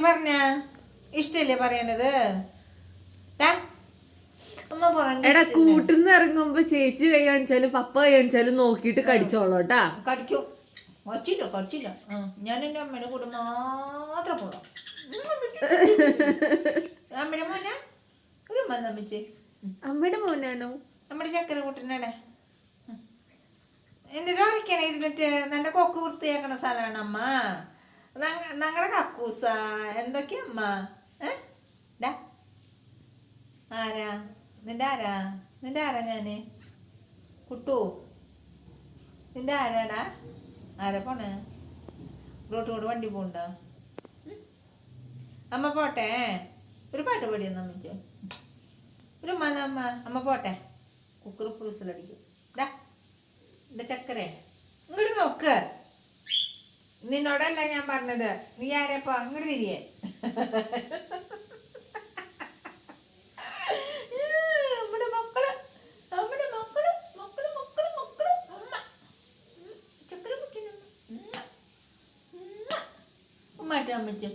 പറഞ്ഞ ഇഷ്ടല്ലേ പറയണത്? എടാ കൂട്ടിന്ന് ഇറങ്ങുമ്പോ ചേച്ചി കൈ കാണിച്ചാലും പപ്പ കൈ കാണിച്ചാലും നോക്കിട്ട് കടിച്ചോളൂട്ടാ. കടിക്കും. കടിച്ചില്ല. ഞാൻ എന്റെ അമ്മയുടെ കൂടെ മാത്രം പോകാം. അമ്മയുടെ മോനാ ഒരു മന്നമ്മച്ചേ. അമ്മയുടെ മോനാണോ? നമ്മുടെ ചക്കര കൂട്ടനാടെ എന്റെ രോഗിക്കാണ് ഇരുന്നിട്ട് നല്ല കൊക്ക് വൃത്തിയാക്കണ സ്ഥലമാണ് അമ്മ. ഞങ്ങളുടെ കക്കൂസ എന്തൊക്കെയാ അമ്മ? ആരാ നിന്റെ ആരാ ഞാന് കുട്ടു? നിന്റെ ആരാടാ? ആരാ പോണേ? റോട്ടിലൂടെ വണ്ടി പോണ്ട? അമ്മ പോട്ടെ. ഒരു പാട്ട് പാടിയൊന്നും അമ്മച്ചോ. ഒരു അമ്മ പോട്ടെ. കുക്കർ പുളിസിലടിക്കും. എന്റെ ചക്കരേ ഇങ്ങോട്ട് നോക്ക്. നിന്നോടല്ല ഞാൻ പറഞ്ഞത്. നീ ആരെപ്പോ അങ്ങോട്ട് തിരിയേ. മാറ്റാൻ പറ്റും.